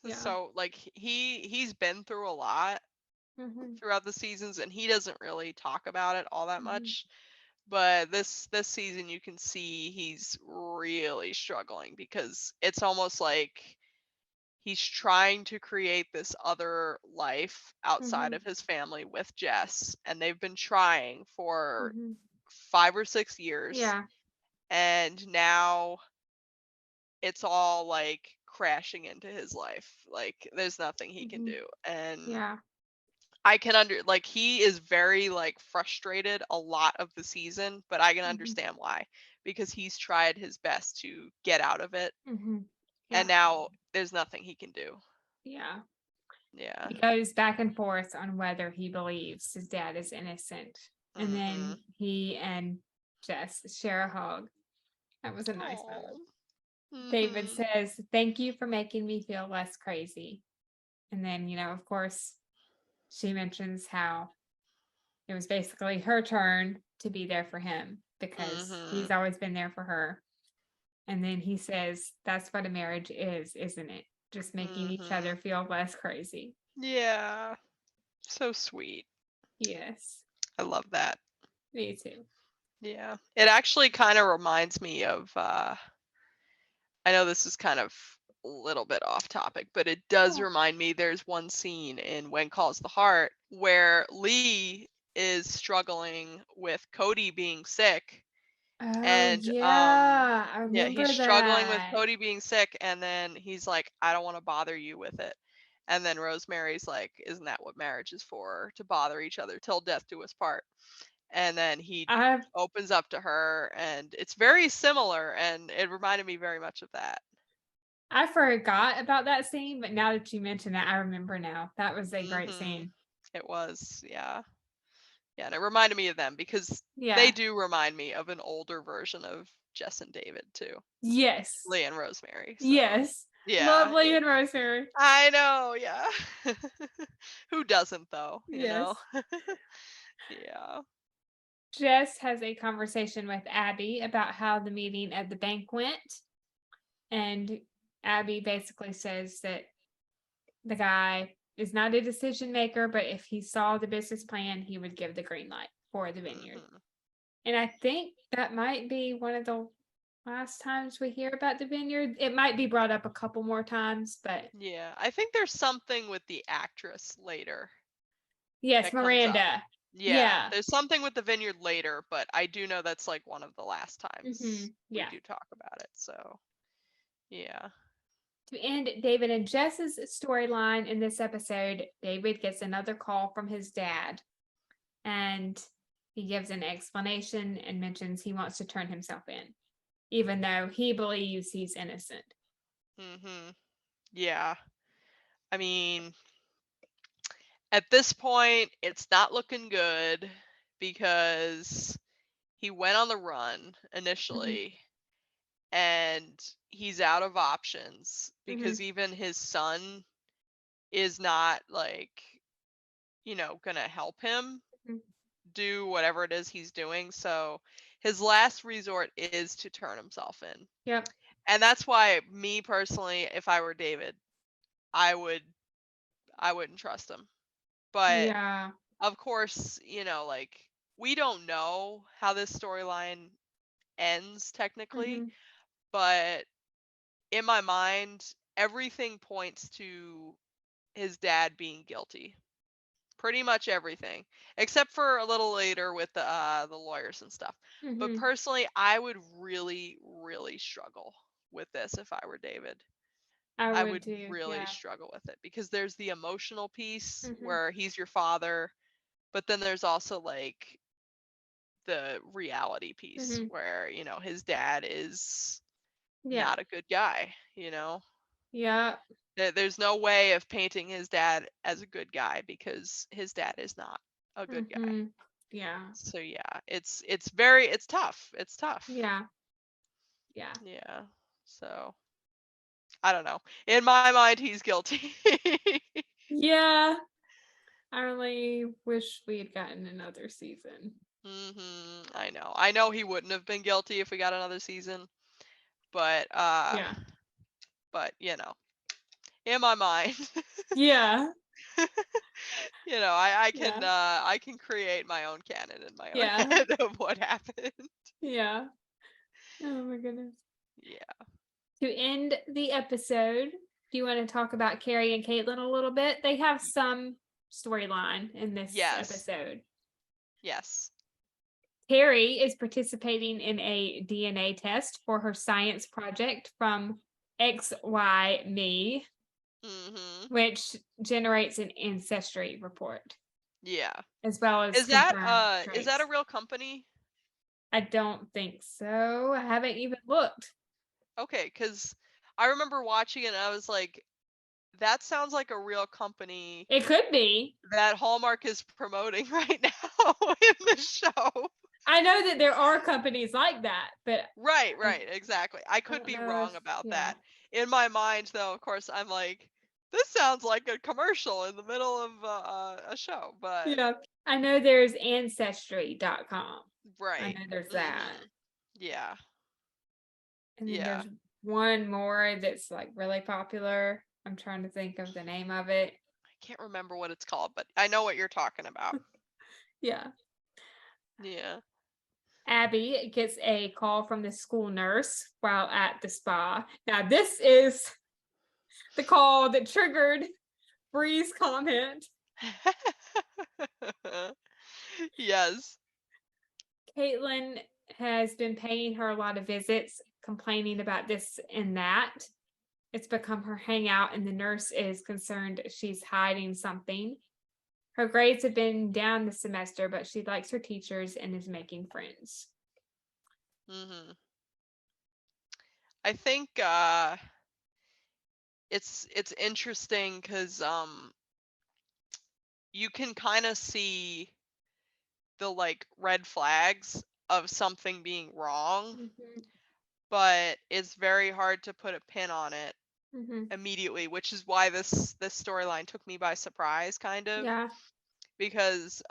Yeah. So like he's been through a lot throughout the seasons, and he doesn't really talk about it all that much. But this season you can see he's really struggling, because it's almost like he's trying to create this other life outside of his family with Jess, and they've been trying for 5 or 6 years. Yeah. And now it's all like crashing into his life. Like there's nothing he can do. And Yeah. I can like he is very like frustrated a lot of the season, but I can understand why, because he's tried his best to get out of it. Yeah. And now there's nothing he can do. Yeah. Yeah. He goes back and forth on whether he believes his dad is innocent. And then he and Jess share a hug. That was a nice hug. David says, "Thank you for making me feel less crazy." And then, of course, she mentions how it was basically her turn to be there for him because he's always been there for her. And then he says, "That's what a marriage is, isn't it? Just making each other feel less crazy." Yeah. So sweet. Yes. I love that. Me too. Yeah. It actually kind of reminds me of I know this is kind of a little bit off topic, but it does remind me, there's one scene in When Calls the Heart where Lee is struggling with Cody being sick. And I remember he's struggling with that. Cody being sick, and then he's like, I don't want to bother you with it. And then Rosemary's like, isn't that what marriage is for? To bother each other till death do us part. And then he opens up to her, and it's very similar, and it reminded me very much of that. I forgot about that scene, but now that you mention it, I remember now. That was a great scene. It was, yeah. Yeah, and it reminded me of them because they do remind me of an older version of Jess and David too. Yes. Lee and Rosemary. So. Yes. Yeah. Love Lee and Rosemary. I know, yeah. Who doesn't though, you know? Yeah. Jess has a conversation with Abby about how the meeting at the bank went. And Abby basically says that the guy is not a decision maker, but if he saw the business plan, he would give the green light for the vineyard. And I think that might be one of the last times we hear about the vineyard. It might be brought up a couple more times, but yeah, I think there's something with the actress later. Yes, Miranda. Yeah, there's something with the vineyard later, but I do know that's like one of the last times we do talk about it. So, yeah. To end David and Jess's storyline in this episode, David gets another call from his dad, and he gives an explanation and mentions he wants to turn himself in, even though he believes he's innocent. Yeah. I mean, at this point, it's not looking good because he went on the run initially, and he's out of options because even his son is not like, gonna help him Mhm. do whatever it is he's doing. So his last resort is to turn himself in. Yep. And that's why, me personally, if I were David, I wouldn't trust him. But Yeah. of course, like, we don't know how this storyline ends technically, Mhm. but in my mind, everything points to his dad being guilty. Pretty much everything, except for a little later with the lawyers and stuff. But Mhm. personally, I would really, really struggle with this if I were David. I I would would too. really Yeah. struggle with it because there's the emotional piece Mhm. where he's your father, but then there's also like the reality piece Mhm. where, his dad is Yeah. not a good guy. Yeah. There's no way of painting his dad as a good guy because his dad is not a good guy. Mhm. Yeah. So yeah, it's tough. It's tough. Yeah. Yeah. Yeah. So I don't know. In my mind, he's guilty. Yeah. I really wish we had gotten another season. I know. I know he wouldn't have been guilty if we got another season, but Yeah. in my mind, Yeah. Yeah. I can create my own canon in my own Yeah. head of what happened. Yeah. Oh my goodness. Yeah. To end the episode, do you want to talk about Carrie and Caitlin a little bit? They have some storyline in this Yes. episode. Yes. Carrie is participating in a DNA test for her science project from XY Mhm. which generates an ancestry report Yeah. as well as Is that confirmed is that a traits. real company? I don't think so. I haven't even looked. Okay, cuz I remember watching it and I was like, that sounds like a real company It could be. that Hallmark is promoting right now in the show. I know that there are companies like that, but Right, I, right, exactly. I I could don't be know if, wrong about yeah. that. In my mind, though, of course, I'm like, this sounds like a commercial in the middle of a show, but Yeah. I know there's ancestry.com. I right. know there's that. Mhm. Yeah. And then Yeah. there's one more that's like really popular. I'm trying to think of the name of it. I can't remember what it's called, but I know what you're talking about. Yeah. Yeah. Abby gets a call from the school nurse while at the spa. Now, this is the call that triggered Bree's comment. Yes. Caitlin has been paying her a lot of visits, complaining about this and that. It's become her hangout, and the nurse is concerned she's hiding something. Her grades have been down this semester, but she likes her teachers and is making friends. Mhm. I think it's interesting cuz you can kind of see the like red flags of something being wrong, Mm-hmm. but it's very hard to put a pin on it Mm-hmm. immediately, which is why this storyline took me by surprise kind of, Yeah. because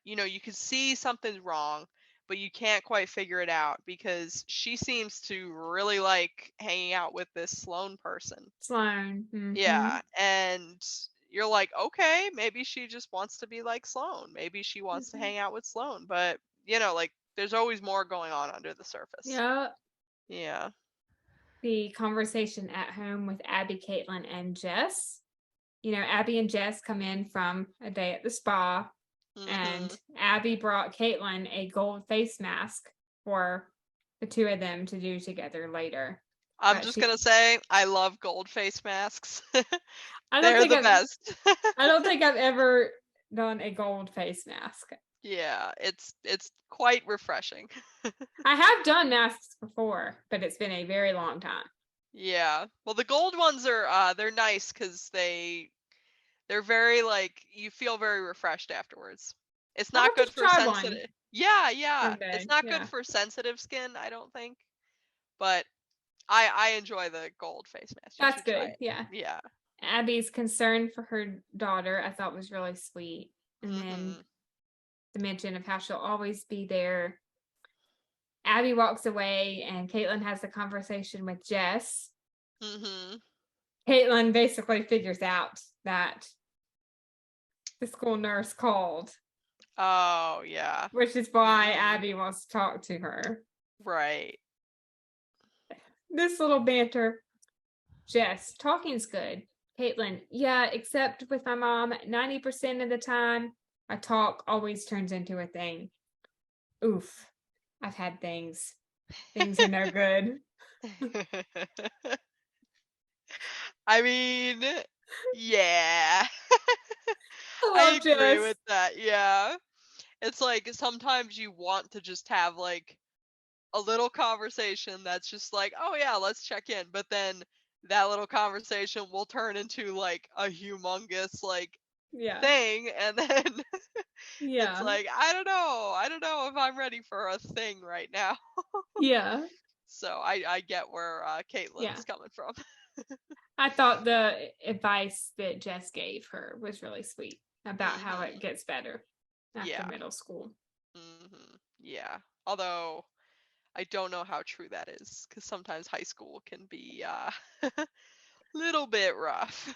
you can see something's wrong, but you can't quite figure it out because she seems to really like hanging out with this Sloane person. Sloan. Mm-hmm. Yeah, and you're like, okay, maybe she just wants to be like Sloane. Maybe she wants to Mm-hmm. hang out with Sloane, but like there's always more going on under the surface. Yeah. Yeah. The conversation at home with Abby, Caitlin, and Jess. Abby and Jess come in from a day at the spa, and Mhm. Abby brought Caitlin a gold face mask for the two of them to do together later. I'm But just gonna say I love gold face masks. I don't They're think the I've best. I don't think I've ever done a gold face mask. Yeah, it's quite refreshing. I have done masks before, but it's been a very long time. Yeah. Well, the gold ones are they're nice cuz they're very like you feel very refreshed afterwards. It's I'll not have good to for try one sensitive. Yeah, yeah. It's someday. not good Yeah. for sensitive skin, I don't think. But I enjoy the gold face mask. You That's should try good. it. Yeah. Yeah. Abby's concern for her daughter, I thought was really sweet. And then Mm-hmm. the mention of how she'll always be there. Abby walks away and Caitlin has a conversation with Jess. Mm-hmm. Caitlin basically figures out that the school nurse called. Oh, yeah. Which is why Mm-hmm. Abby wants to talk to her. Right. This little banter. Jess, talking's good. Caitlin, yeah, except with my mom, 90% of the time, a talk always turns into a thing. Oof, I've had things. Things are no good. I mean, yeah. I I love agree Jess. with that. Yeah. It's like sometimes you want to just have like a little conversation that's just like, oh yeah, let's check in. But then that little conversation will turn into like a humongous like Yeah. thing. And then it's Yeah. like, I don't know. I don't know if I'm ready for a thing right now. Yeah. So I get where Yeah. Caitlin's coming from. I thought the advice that Jess gave her was really sweet about how it Mhm. gets better after Yeah. middle school. Yeah. Although I don't know how true that is because sometimes high school can be little bit rough.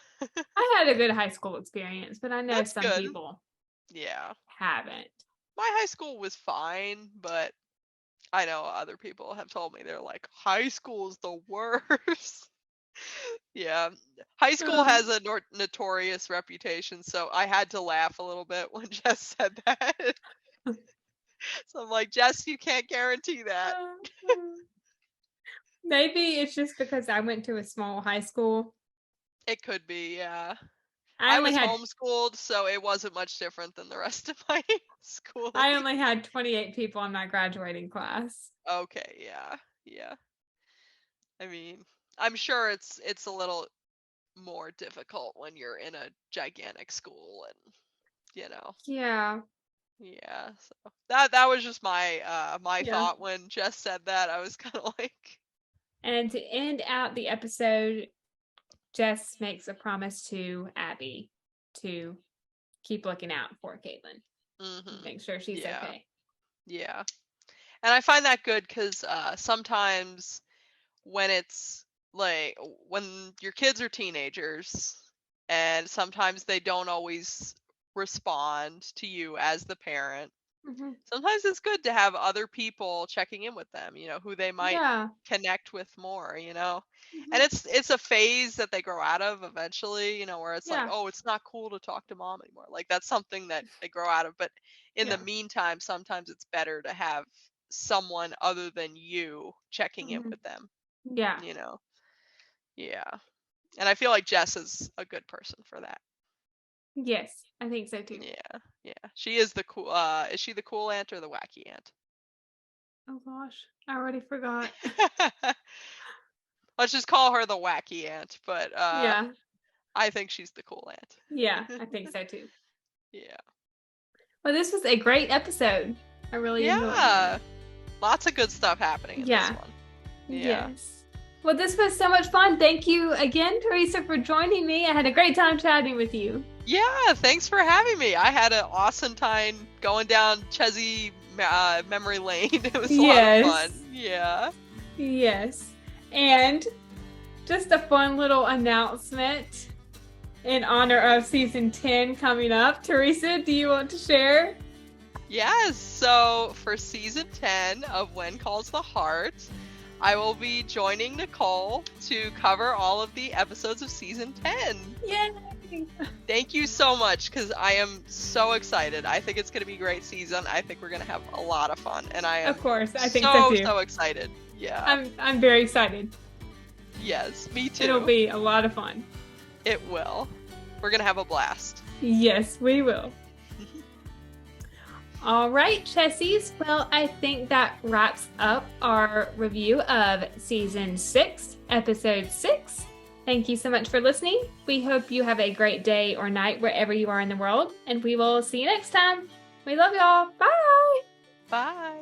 I had a good high school experience, but I know That's some good. people Yeah. haven't. My high school was fine, but I know other people have told me they're like, high school is the worst. Yeah. High school has a notorious reputation, so I had to laugh a little bit when Jess said that. So I'm like, Jess, you can't guarantee that. Maybe it's just because I went to a small high school. It could be, yeah. I I only was had homeschooled, so it wasn't much different than the rest of my schooling. I only had 28 people in my graduating class. Okay, yeah. Yeah. I mean, I'm sure it's a little more difficult when you're in a gigantic school and Yeah. yeah. So that was just my Yeah. thought when Jess said that. I was kind of like, And to end out the episode, Jess makes a promise to Abby to keep looking out for Caitlin. Make sure she's yeah. okay. Yeah. And I find that good because sometimes when it's like when your kids are teenagers and sometimes they don't always respond to you as the parent. Sometimes it's good to have other people checking in with them, who they might Yeah. connect with more. And it's a phase that they grow out of eventually, where it's like, Yeah. oh, it's not cool to talk to mom anymore. Like that's something that they grow out of. But in the Yeah. meantime, sometimes it's better to have someone other than you checking in with them, Yeah. you know. Yeah. And I feel like Jess is a good person for that. Yes, I think so too. Yeah. Yeah. She is the cool is she the cool aunt or the wacky aunt? Oh gosh, I already forgot. Let's just call her the wacky aunt, but Yeah. I think she's the cool aunt. Yeah, I think so too. Yeah. Well, this was a great episode. I really enjoyed it. Yeah. Lots of good stuff happening in this one. Yeah. Yes. Well, this was so much fun. Thank you again, Theresa, for joining me. I had a great time chatting with you. Yeah, thanks for having me. I had an awesome time going down Chesy memory lane. It was a lot of fun. Yeah. Yes. And just a fun little announcement in honor of season 10 coming up. Theresa, do you want to share? Yes. So for season 10 of When Calls the Heart, I will be joining Nicole to cover all of the episodes of season 10. Yay! Thank you so much, because I am so excited. I think it's going to be a great season. I think we're going to have a lot of fun, and I am of course, I think so too. So excited. Yeah. I'm very excited. Yes, me too. It'll be a lot of fun. It will. We're going to have a blast. Yes, we will. All right, Chessies. Well, I think that wraps up our review of season 6, episode 6. Thank you so much for listening. We hope you have a great day or night wherever you are in the world, and we will see you next time. We love y'all. Bye. Bye.